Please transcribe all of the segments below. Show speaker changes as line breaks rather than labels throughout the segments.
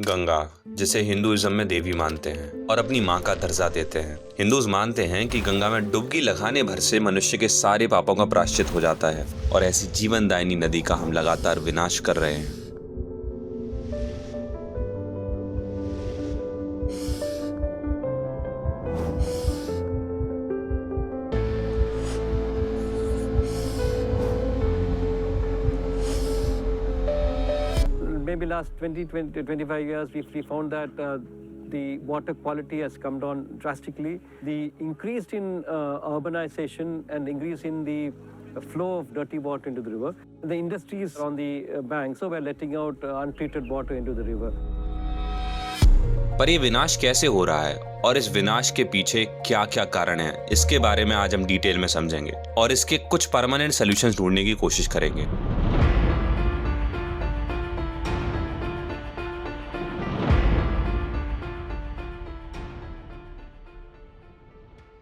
गंगा, जिसे हिंदुइज्म में देवी मानते हैं और अपनी मां का दर्जा देते हैं। हिंदूज मानते हैं कि गंगा में डुबकी लगाने भर से मनुष्य के सारे पापों का प्रायश्चित हो जाता है और ऐसी जीवनदायिनी नदी का हम लगातार विनाश कर रहे हैं।
Maybe last 25 years, we found that the water quality has come down drastically. The increase in urbanization and increase in the flow of dirty water into the river. The industries on the bank, so we're letting out untreated water into the river.
पर ये विनाश कैसे हो रहा है और इस विनाश के पीछे क्या क्या कारण है, इसके बारे में आज हम डिटेल में समझेंगे और इसके कुछ परमानेंट सॉल्यूशंस ढूंढने की कोशिश करेंगे।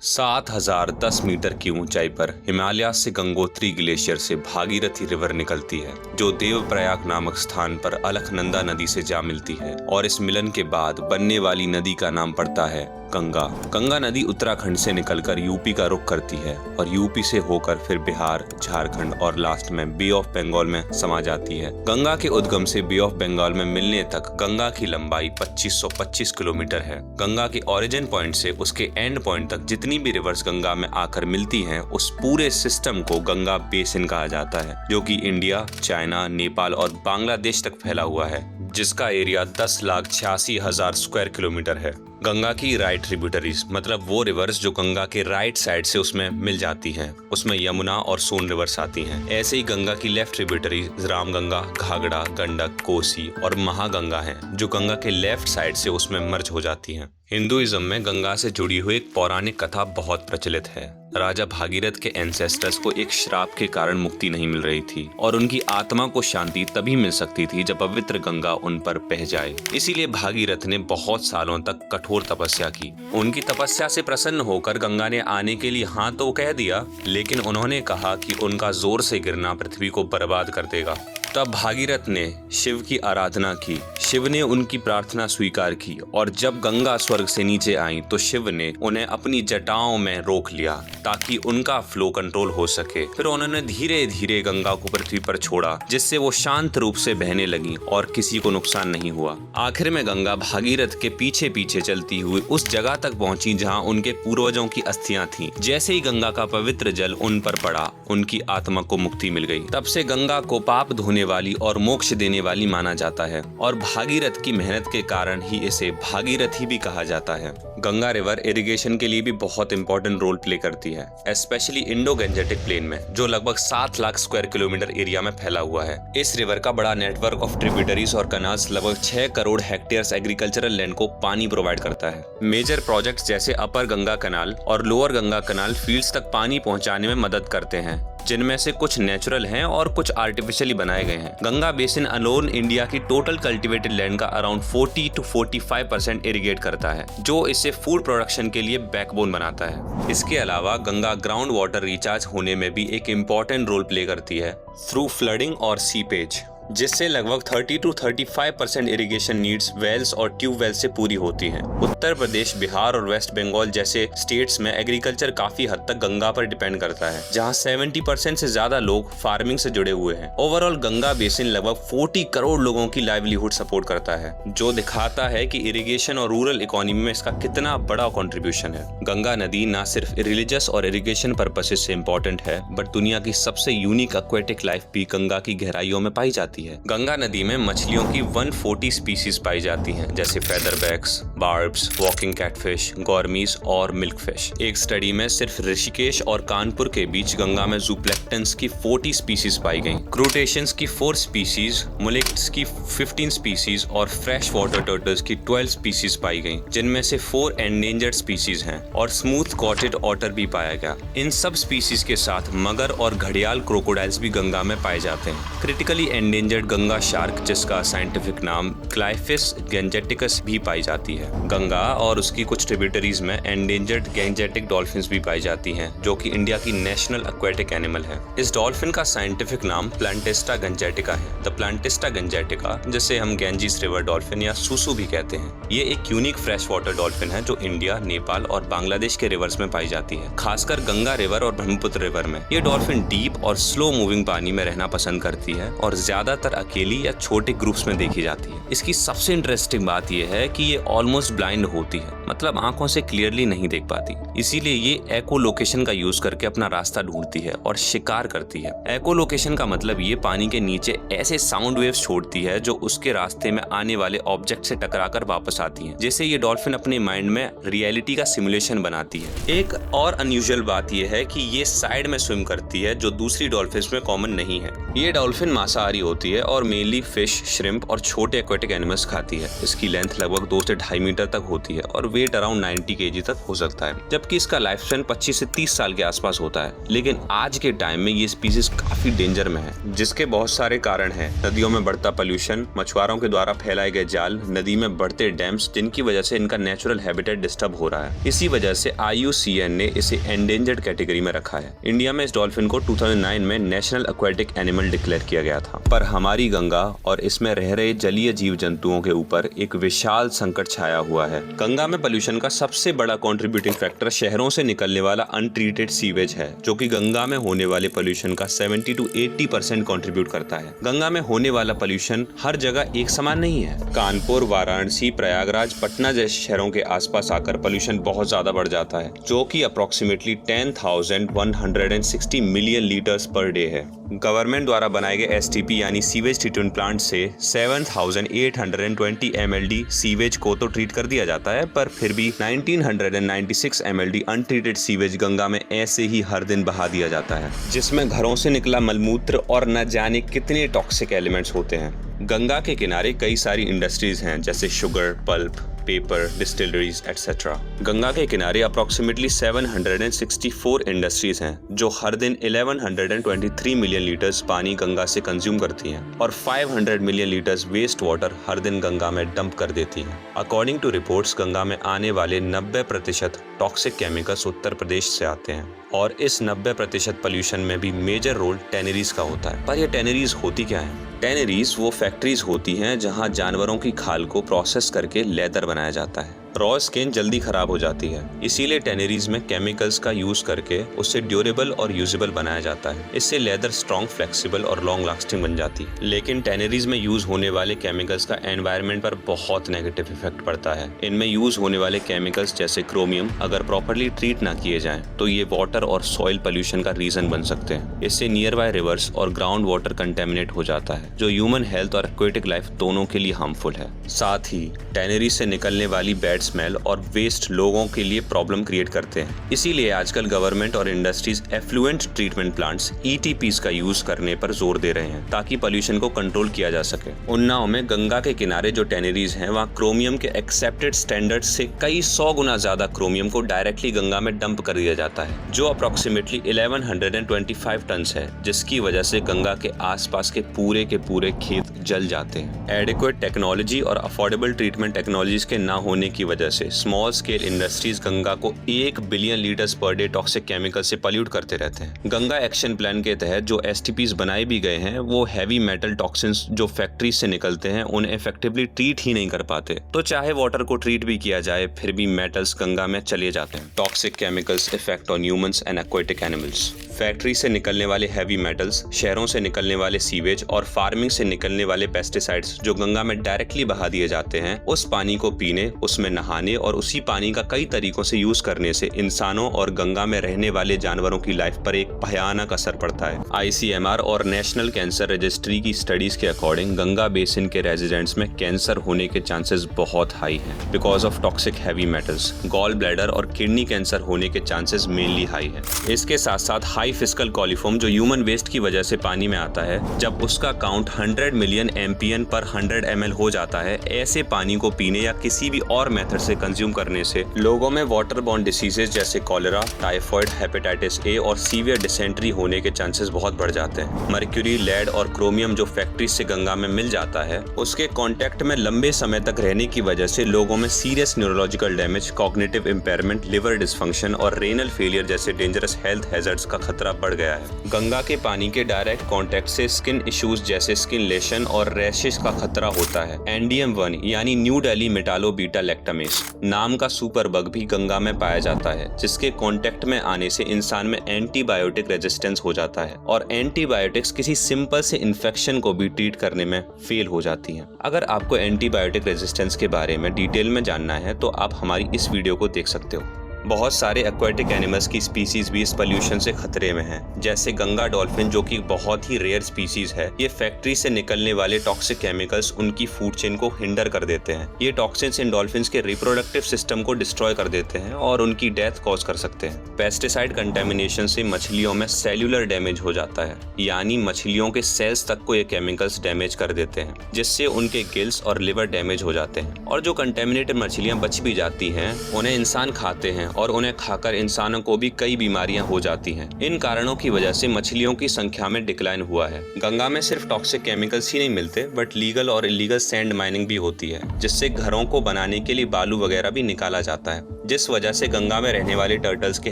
7,010 मीटर की ऊंचाई पर हिमालय से गंगोत्री ग्लेशियर से भागीरथी रिवर निकलती है, जो देवप्रयाग नामक स्थान पर अलकनंदा नदी से जा मिलती है और इस मिलन के बाद बनने वाली नदी का नाम पड़ता है गंगा। गंगा नदी उत्तराखंड से निकलकर यूपी का रुख करती है और यूपी से होकर फिर बिहार, झारखंड और लास्ट में बे ऑफ बंगाल में समा जाती है। गंगा के उद्गम से बे ऑफ बंगाल में मिलने तक गंगा की लंबाई 2525 किलोमीटर है। गंगा के ओरिजिन पॉइंट से उसके एंड पॉइंट तक जितनी भी रिवर्स गंगा में आकर मिलती हैं, उस पूरे सिस्टम को गंगा बेसिन कहा जाता है, जो कि इंडिया, चाइना, नेपाल और बांग्लादेश तक फैला हुआ है, जिसका एरिया 10,86,000 स्क्वायर किलोमीटर है। गंगा की राइट ट्रिब्यूटरीज मतलब वो रिवर्स जो गंगा के राइट साइड से उसमें मिल जाती हैं, उसमें यमुना और सोन रिवर्स आती हैं। ऐसे ही गंगा की लेफ्ट ट्रिब्यूटरीज रामगंगा, घाघरा, गंडक, कोसी और महागंगा हैं, जो गंगा के लेफ्ट साइड से उसमें मर्ज हो जाती हैं। हिंदुइज्म में गंगा से जुड़ी हुई एक पौराणिक कथा बहुत प्रचलित है। राजा भागीरथ के एंसेस्टर्स को एक श्राप के कारण मुक्ति नहीं मिल रही थी और उनकी आत्मा को शांति तभी मिल सकती थी जब पवित्र गंगा उन पर बह जाए। इसीलिए भागीरथ ने बहुत सालों तक कठोर तपस्या की। उनकी तपस्या से प्रसन्न होकर गंगा ने आने के लिए हाँ तो कह दिया, लेकिन उन्होंने कहा कि उनका जोर से गिरना पृथ्वी को बर्बाद कर देगा। तब भागीरथ ने शिव की आराधना की। शिव ने उनकी प्रार्थना स्वीकार की और जब गंगा स्वर्ग से नीचे आई तो शिव ने उन्हें अपनी जटाओं में रोक लिया ताकि उनका फ्लो कंट्रोल हो सके। फिर उन्होंने धीरे धीरे गंगा को पृथ्वी पर छोड़ा, जिससे वो शांत रूप से बहने लगी और किसी को नुकसान नहीं हुआ। आखिर में गंगा भागीरथ के पीछे पीछे चलती हुई उस जगह तक पहुंची जहां उनके पूर्वजों की अस्थियां थीं। जैसे ही गंगा का पवित्र जल उन पर पड़ा, उनकी आत्मा को मुक्ति मिल गई। तब से गंगा को पाप धोने वाली और मोक्ष देने वाली माना जाता है और भागीरथ की मेहनत के कारण ही इसे भागीरथी भी कहा जाता है। गंगा रिवर इरिगेशन के लिए भी बहुत इंपॉर्टेंट रोल प्ले करती है, स्पेशली इंडो गंजेटिक प्लेन में, जो लगभग 7 लाख स्क्वायर किलोमीटर एरिया में फैला हुआ है। इस रिवर का बड़ा नेटवर्क ऑफ ट्रिब्यूटरीज और कनाल्स लगभग 6 करोड़ हेक्टेयर्स एग्रीकल्चरल लैंड को पानी प्रोवाइड करता है। मेजर प्रोजेक्ट्स जैसे अपर गंगा कनाल और लोअर गंगा कनाल फील्ड्स तक पानी पहुंचाने में मदद करते हैं, जिनमें से कुछ नेचुरल हैं और कुछ आर्टिफिशियली बनाए गए हैं। गंगा बेसिन अलोन इंडिया की टोटल कल्टीवेटेड लैंड का अराउंड 40 to 45% इरिगेट करता है, जो इसे फूड प्रोडक्शन के लिए बैकबोन बनाता है। इसके अलावा गंगा ग्राउंड वाटर रिचार्ज होने में भी एक इम्पॉर्टेंट रोल प्ले करती है थ्रू फ्लडिंग और सीपेज, जिससे लगभग 30 to 35% इरिगेशन नीड्स वेल्स और ट्यूबवेल से पूरी होती हैं। उत्तर प्रदेश, बिहार और वेस्ट बंगाल जैसे स्टेट्स में एग्रीकल्चर काफी हद तक गंगा पर डिपेंड करता है, जहां 70% से ज्यादा लोग फार्मिंग से जुड़े हुए हैं। ओवरऑल गंगा बेसिन लगभग 40 करोड़ लोगों की लाइवलीहुड सपोर्ट करता है, जो दिखाता है कि इरिगेशन और रूरल इकोनॉमी में इसका कितना बड़ा कॉन्ट्रीब्यूशन है। गंगा नदी न सिर्फ रिलीजियस और इरिगेशन पर्पसेज से इम्पोर्टेंट है, बट दुनिया की सबसे यूनिक एक्वेटिक लाइफ भी गंगा की गहराइयों में पाई जाती है। गंगा नदी में मछलियों की 140 स्पीसीज पाई जाती हैं, जैसे फेदरबैक्स, बार्ब्स, वॉकिंग कैटफिश, गॉर्मीज और मिल्क फिश। एक स्टडी में सिर्फ ऋषिकेश और कानपुर के बीच गंगा में जूप्लेक्टन्स की 40 स्पीसीज पाई गईं, क्रूटेशियंस की 4 स्पीसीज, मोलिक्ट्स की 15 स्पीसीज और फ्रेश वाटर टर्टल्स की 12 स्पीसीज पाई गईं, जिनमें से 4 एंडेंजर्ड स्पीसीज हैं और स्मूथ कॉटेड ऑटर भी पाया गया। इन सब स्पीसीज के साथ मगर और घड़ियाल क्रोकोडाइल्स भी गंगा में पाए जाते हैं। Critically endangered endangered Ganga shark, जिसका साइंटिफिक नाम क्लाइफिस गैंजेटिकस भी पाई जाती है। गंगा और उसकी कुछ ट्रिब्यूटरीज में एंडेंजर्ड गैंजेटिक डॉल्फिन्स भी पाई जाती हैं, जो कि इंडिया की नेशनल एक्वेटिक एनिमल है। इस डॉल्फिन का साइंटिफिक नाम प्लांटिस्टा गंजेटिका है। द प्लांटिस्टा गंजेटिका, जिसे हम गैंजीस रिवर डॉल्फिन या सुसु भी कहते हैं, ये एक यूनिक फ्रेश वाटर डॉल्फिन है जो इंडिया, नेपाल और बांग्लादेश के रिवर्स में पाई जाती है, खासकर गंगा रिवर और ब्रह्मपुत्र रिवर में। ये डॉल्फिन डीप और स्लो मूविंग पानी में रहना पसंद करती है और ज्यादातर अकेली या छोटे ग्रुप्स में देखी जाती है। इसकी सबसे इंटरेस्टिंग बात यह है कि ये ऑलमोस्ट ब्लाइंड होती है, मतलब आंखों से क्लियरली नहीं देख पाती। इसीलिए ये एको लोकेशन का यूज करके अपना रास्ता ढूंढती है और शिकार करती है। एको लोकेशन का मतलब ये पानी के नीचे ऐसे साउंड वेव्स छोड़ती है जो उसके रास्ते में आने वाले ऑब्जेक्ट से टकराकर वापस आती हैं, जिससे ये डॉल्फिन अपने माइंड में रियलिटी का सिमुलेशन बनाती है। एक और अनयूजुअल बात यह है कि ये साइड में स्विम करती है, जो दूसरी डॉल्फिन्स में कॉमन नहीं है। ये डॉल्फिन मांसाहारी होती है और मेनली फिश, श्रिम्प और छोटे एक्वेटिक एनिमल्स खाती है। इसकी लेंथ लगभग 2 से 2.5 मीटर तक होती है और वेट अराउंड 90 kg तक हो सकता है, जबकि इसका लाइफ स्पैन 25 से 30 साल के आसपास होता है। लेकिन आज के टाइम में ये स्पीसीज काफी डेंजर में है, जिसके बहुत सारे कारण हैं। नदियों में बढ़ता पोल्यूशन, मछुआरों के द्वारा फैलाए गए जाल, नदी में बढ़ते डैम्स, जिनकी वजह से इनका नेचुरल हैबिटेट डिस्टर्ब हो रहा है। इसी वजह से IUCN ने इसे एंडेंजर्ड कैटेगरी में रखा है। इंडिया में इस डॉल्फिन को 2009 में नेशनल एक्वेटिक एनिमल डिक्लेयर किया गया था। पर हमारी गंगा और इसमें रह रहे जलीय जीव जंतुओं के ऊपर एक विशाल संकट छाया हुआ है। गंगा में पोल्यूशन का सबसे बड़ा कंट्रीब्यूटिंग फैक्टर शहरों से निकलने वाला अनट्रीटेड सीवेज है, जो कि गंगा में होने वाले पोल्यूशन का 70 to 80% कंट्रीब्यूट करता है। गंगा में होने वाला पोल्यूशन हर जगह एक समान नहीं है। कानपुर, वाराणसी, प्रयागराज, पटना जैसे शहरों के आसपास आकर पोल्यूशन बहुत ज्यादा बढ़ जाता है, जो कि approximately 10,160 million litres per day है। गवर्नमेंट द्वारा बनाए गए STP यानी सीवेज ट्रीटमेंट प्लांट से 7,820 MLD सीवेज को तो ट्रीट कर दिया जाता है, पर फिर भी 1996 MLD अनट्रीटेड सीवेज गंगा में ऐसे ही हर दिन बहा दिया जाता है, जिसमें घरों से निकला मलमूत्र और न जाने कितने टॉक्सिक एलिमेंट्स होते हैं। गंगा के किनारे कई सारी इंडस्ट्रीज हैं, जैसे sugar, pulp, paper, distilleries etcetera. Ganga के किनारे अप्रोक्सीमेटली 764 इंडस्ट्रीज हैं, जो हर दिन 1123 मिलियन लीटर्स पानी गंगा से कंज्यूम करती हैं और 500 मिलियन लीटर्स वेस्ट वाटर हर दिन गंगा में डंप कर देती हैं। अकॉर्डिंग टू रिपोर्ट्स, गंगा में आने वाले 90% टॉक्सिक केमिकल्स उत्तर प्रदेश से आते हैं और इस 90% पोल्यूशन में भी मेजर रोल टैनरीज का होता है। पर ये टैनरीज होती क्या है? टैनरीज वो फैक्ट्रीज होती हैं जहां जानवरों की खाल को प्रोसेस करके लेदर बनाया जाता है। रॉ स्किन जल्दी खराब हो जाती है, इसीलिए टैनरीज में केमिकल्स का यूज करके उससे ड्यूरेबल और यूजेबल बनाया जाता है। इससे लेदर स्ट्रॉन्ग, फ्लेक्सिबल और लॉन्ग लास्टिंग बन जाती है। लेकिन टैनरीज में यूज होने वाले केमिकल्स का एनवायरनमेंट पर बहुत नेगेटिव इफेक्ट पड़ता है। इनमें यूज होने वाले केमिकल्स जैसे क्रोमियम अगर प्रॉपर्ली ट्रीट ना किए जाएं तो ये वाटर और सॉइल पोल्यूशन का रीजन बन सकते हैं। इससे नियर बाय रिवर्स और ग्राउंड वाटर कंटेमिनेट हो जाता है, जो ह्यूमन हेल्थ और एक्वेटिक लाइफ दोनों के लिए हार्मफुल है। साथ ही टैनरीज से निकलने वाली बैड स्मेल और वेस्ट लोगों के लिए प्रॉब्लम क्रिएट करते हैं। इसीलिए आजकल गवर्नमेंट और industries effluent treatment plants ETPs का यूज करने पर जोर दे रहे हैं, ताकि पोल्यूशन को कंट्रोल किया जा सके। उन्नाव में गंगा के किनारे जो टैनरीज हैं, वहाँ क्रोमियम के एक्सेप्टेड स्टैंडर्ड से कई 100 गुना ज्यादा क्रोमियम को डायरेक्टली गंगा में डंप कर दिया जाता है, जो अप्रोक्सीमेटली 1125 टन है, जिसकी वजह से गंगा के आसपास के पूरे खेत जल जाते हैं। एडिक्वेट टेक्नोलॉजी और अफोर्डेबल ट्रीटमेंट टेक्नोलॉजीज के ना होने की वजह से स्मॉल स्केल इंडस्ट्रीज गंगा को 1 billion litres per day toxic chemical से पॉल्यूट करते रहते हैं। गंगा एक्शन प्लान के तहत जो STPs बनाए भी गए हैं, वो हैवी मेटल टॉक्सिन्स जो फैक्ट्री से निकलते हैं उन्हें इफेक्टिवली ट्रीट ही नहीं कर पाते। तो चाहे वाटर को ट्रीट भी किया जाए, फिर भी मेटल्स गंगा में चले जाते हैं। Toxic chemicals effect on humans and aquatic animals. Factory से निकलने वाले हैवी मेटल्स, शहरों से निकलने वाले सीवेज और फार्मिंग से निकलने वाले पेस्टिसाइड्स जो गंगा में डायरेक्टली बहा दिए जाते हैं, उस पानी को पीने, उसमें नहाने और उसी पानी का कई तरीकों से यूज करने से इंसानों और गंगा में रहने वाले जानवरों की लाइफ पर एक भयानक असर पड़ता है। ICMR और नेशनल कैंसर रजिस्ट्री की स्टडीज के अकॉर्डिंग गंगा बेसिन के रेजिडेंट्स में कैंसर होने के चांसेस बहुत हाई हैं because of toxic heavy metals. Gall bladder और किडनी कैंसर होने के चांसेस मेनली हाई है। इसके साथ साथ हाई फिस्कल कॉलीफॉर्म जो ह्यूमन वेस्ट की वजह से पानी में आता है, जब उसका काउंट अमाउंट 100 मिलियन MPN पर 100 ml हो जाता है, ऐसे पानी को पीने या किसी भी और मेथड से कंज्यूम करने से लोगों में वाटर बॉर्न डिसीजेज जैसे कॉलेरा, टाइफॉइड, हेपेटाइटिस ए और सीवियर डिसेंट्री होने के चांसेस बहुत बढ़ जाते हैं। मर्क्यूरी, लेड और क्रोमियम जो फैक्ट्री से गंगा में मिल जाता है, उसके कांटेक्ट में लंबे समय तक रहने की वजह से लोगों में serious neurological damage, cognitive impairment, liver dysfunction और रेनल फेलियर जैसे डेंजरस हेल्थ हैजर्ड्स का खतरा बढ़ गया है। गंगा के पानी के डायरेक्ट कांटेक्ट से स्किन इश्यूज जैसे स्किन लेशन और रैशेस का खतरा होता है। NDM1 यानी new daily metallo beta lactamase नाम का सुपर बग भी गंगा में पाया जाता है, जिसके कांटेक्ट में आने से इंसान में एंटीबायोटिक रेजिस्टेंस हो जाता है और एंटीबायोटिक्स किसी सिंपल से इन्फेक्शन को भी ट्रीट करने में फेल हो जाती हैं। अगर आपको एंटीबायोटिक रेजिस्टेंस के बारे में डिटेल में जानना है तो आप हमारी इस वीडियो को देख सकते हो। बहुत सारे एक्वाटिक एनिमल्स की स्पीसीज भी इस पोल्यूशन से खतरे में हैं, जैसे गंगा डॉल्फिन जो कि बहुत ही रेयर स्पीसीज है। ये फैक्ट्री से निकलने वाले टॉक्सिक केमिकल्स उनकी फूड चेन को हिंडर कर देते हैं। ये टॉक्सिन्स इन डॉल्फिन्स के रिप्रोडक्टिव सिस्टम को डिस्ट्रॉय कर देते हैं और उनकी डेथ कॉज कर सकते हैं। पेस्टिसाइड कंटेमिनेशन से मछलियों में सेल्यूलर डैमेज हो जाता है, यानी मछलियों के सेल्स तक को ये केमिकल्स डैमेज कर देते हैं, जिससे उनके गिल्स और लिवर डैमेज हो जाते हैं। और जो कंटेमिनेटेड मछलियां बच भी जाती हैं, उन्हें इंसान खाते हैं और उन्हें खाकर इंसानों को भी कई बीमारियां हो जाती हैं। इन कारणों की वजह से मछलियों की संख्या में डिक्लाइन हुआ है। गंगा में सिर्फ टॉक्सिक केमिकल्स ही नहीं मिलते, बट लीगल और इलीगल सैंड माइनिंग भी होती है, जिससे घरों को बनाने के लिए बालू वगैरह भी निकाला जाता है, जिस वजह से गंगा में रहने वाले टर्टल्स के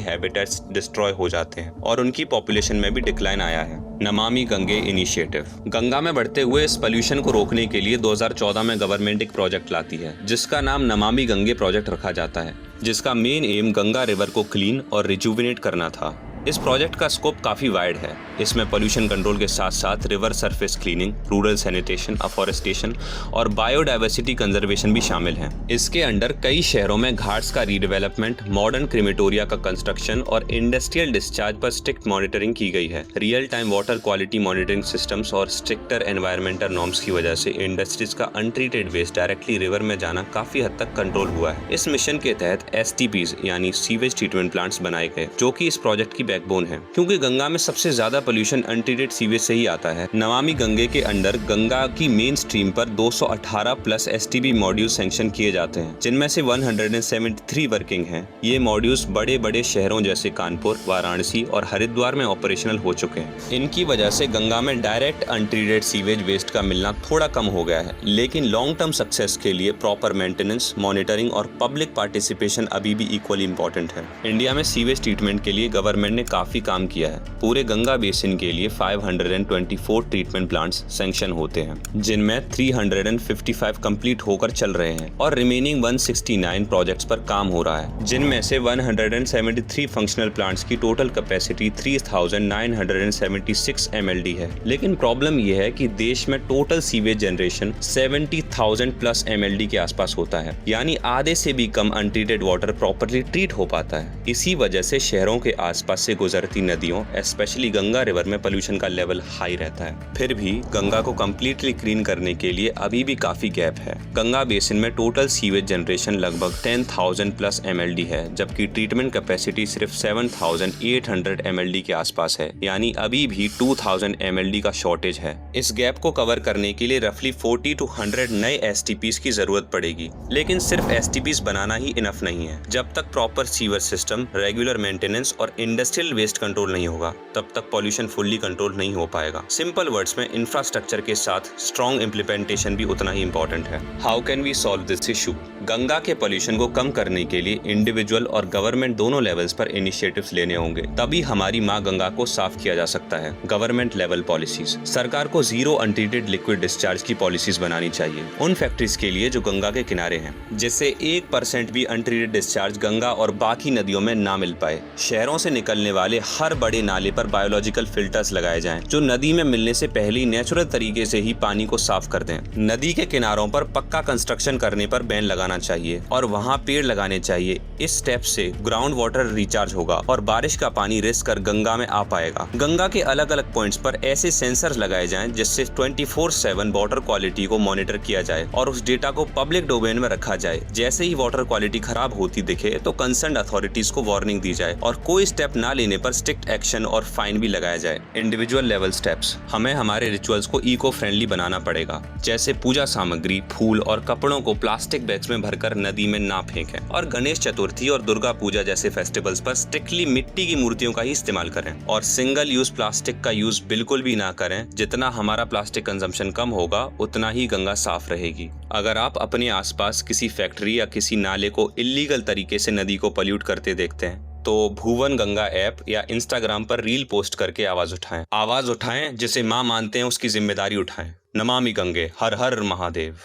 हैबिटेट्स डिस्ट्रॉय हो जाते हैं और उनकी पॉपुलेशन में भी डिक्लाइन आया है। नमामि गंगे इनिशिएटिव गंगा में बढ़ते हुए इस पोल्यूशन को रोकने के लिए 2014 में गवर्नमेंट एक प्रोजेक्ट लाती है, जिसका नाम नमामि गंगे प्रोजेक्ट रखा जाता है, जिसका मेन एम गंगा रिवर को क्लीन और रिजुविनेट करना था। इस प्रोजेक्ट का स्कोप काफी वाइड है। इसमें पोल्यूशन कंट्रोल के साथ साथ river surface cleaning, rural sanitation, afforestation और बायोडाइवर्सिटी कंजर्वेशन भी शामिल हैं। इसके अंडर कई शहरों में घाट्स का रीडेवलपमेंट, मॉडर्न क्रिमेटोरिया का कंस्ट्रक्शन और इंडस्ट्रियल डिस्चार्ज पर स्ट्रिक्ट मॉनिटरिंग की गई है। Real time water quality monitoring systems और स्ट्रिक्टर एनवायरमेंटल नॉर्म्स की वजह से इंडस्ट्रीज का अनट्रीटेड वेस्ट डायरेक्टली रिवर में जाना काफी हद तक कंट्रोल हुआ है। इस मिशन के तहत STPs यानी सीवेज ट्रीटमेंट प्लांट्स बनाए गए, जो कि इस प्रोजेक्ट की बैकबोन है, क्योंकि गंगा में सबसे ज्यादा पोल्यूशन अनट्रीटेड सीवेज से ही आता है। नमामि गंगे के अंडर गंगा की मेन स्ट्रीम पर 218 प्लस STP मॉड्यूल सैंक्शन किए जाते हैं, जिनमें से 173 वर्किंग हैं। ये मॉड्यूल्स बड़े बड़े शहरों जैसे कानपुर, वाराणसी और हरिद्वार में ऑपरेशनल हो चुके हैं। इनकी वजह से गंगा में डायरेक्ट अनट्रीटेड सीवेज वेस्ट का मिलना थोड़ा कम हो गया है, लेकिन लॉन्ग टर्म सक्सेस के लिए प्रॉपर मेंटेनेंस, मॉनिटरिंग और पब्लिक पार्टिसिपेशन अभी भी इक्वली इंपॉर्टेंट है। इंडिया में सीवेज ट्रीटमेंट के लिए गवर्नमेंट ने काफी काम किया है। पूरे गंगा बेसिन के लिए 524 ट्रीटमेंट प्लांट्स सैंक्शन होते हैं, जिनमें 355 कंप्लीट होकर चल रहे हैं और रिमेनिंग 169 प्रोजेक्ट्स पर काम हो रहा है, जिनमें से 173 फंक्शनल प्लांट्स की टोटल कैपेसिटी 3976 MLD है। लेकिन प्रॉब्लम यह है कि देश में total sewage generation 70,000 plus MLD के आसपास होता है, यानी आधे से भी कम अनट्रीटेड वाटर प्रॉपर्ली ट्रीट हो पाता है। इसी वजह से शहरों के आसपास से गुजरती नदियों, स्पेशली गंगा रिवर में पोल्यूशन का लेवल हाई रहता है। फिर भी गंगा को कम्प्लीटली क्लीन करने के लिए अभी भी काफी गैप है। गंगा बेसिन में टोटल सीवेज जनरेशन लगभग 10,000 प्लस MLD है, जबकि ट्रीटमेंट कैपेसिटी सिर्फ 7,800 MLD के आसपास है, यानी अभी भी 2,000 MLD का शॉर्टेज है। इस गैप को कवर करने के लिए रफली 40 to 100 नए STPs की जरूरत पड़ेगी, लेकिन सिर्फ STPs बनाना ही इनफ नहीं है। जब तक proper sewer system, regular maintenance और इंडस्ट्रियल वेस्ट कंट्रोल नहीं होगा, तब तक पॉल्यूशन फुल्ली कंट्रोल नहीं हो पाएगा। सिंपल वर्ड्स में इंफ्रास्ट्रक्चर के साथ स्ट्रॉन्ग इम्प्लीमेंटेशन भी उतना ही इंपॉर्टेंट है। How can we solve this issue? Ganga के पॉल्यूशन को कम करने के लिए इंडिविजुअल और गवर्नमेंट दोनों लेवल्स पर इनिशिएटिव्स लेने होंगे, तभी हमारी माँ गंगा को साफ किया जा सकता है। गवर्नमेंट लेवल पॉलिसीज, सरकार को जीरो अनट्रीटेड लिक्विड डिस्चार्ज की पॉलिसीज बनानी चाहिए उन फैक्ट्रीज के लिए जो गंगा के किनारे हैं, जिससे 1% भी अनट्रीटेड डिस्चार्ज गंगा और बाकी नदियों में ना मिल पाए। शहरों से निकलने वाले हर बड़े नाले पर बायोलॉजिकल फिल्टर्स लगाए जाएं, जो नदी में मिलने से पहले नेचुरल तरीके से ही पानी को साफ कर दें। नदी के किनारों पर पक्का कंस्ट्रक्शन करने पर बैन लगाना चाहिए और वहां पेड़ लगाने चाहिए। इस स्टेप से ग्राउंड वाटर रिचार्ज होगा और बारिश का पानी रिस कर गंगा में आ पाएगा। गंगा के अलग अलग पॉइंट्स पर ऐसे सेंसर्स लगाए जाएं, जिससे 24/7 वाटर क्वालिटी को मॉनिटर किया जाए और उस डेटा को पब्लिक डोमेन में रखा जाए। जैसे ही वाटर क्वालिटी खराब होती दिखे तो कंसर्न अथॉरिटीज को वार्निंग दी जाए और कोई स्टेप ना लेने पर स्ट्रिक्ट एक्शन और फाइन भी लगाया जाए। इंडिविजुअल लेवल स्टेप्स, हमें हमारे रिचुअल्स को इको फ्रेंडली बनाना पड़ेगा, जैसे पूजा सामग्री, फूल और कपड़ों को प्लास्टिक बैग्स में भरकर नदी में ना फेंकें और गणेश चतुर्थी और दुर्गा पूजा जैसे फेस्टिवल्स पर स्ट्रिक्टली मिट्टी की मूर्तियों का ही इस्तेमाल करें और सिंगल यूज प्लास्टिक का यूज बिल्कुल भी ना करें। जितना हमारा प्लास्टिक कंजम्पशन कम होगा उतना ही गंगा साफ रहेगी। अगर आप अपने आसपास किसी फैक्ट्री या किसी नाले को इल्लीगल तरीके से नदी को पल्यूट करते देखते हैं तो भुवन गंगा ऐप या इंस्टाग्राम पर रील पोस्ट करके आवाज उठाएं जिसे मां मानते हैं उसकी जिम्मेदारी उठाएं। नमामि गंगे, हर हर महादेव।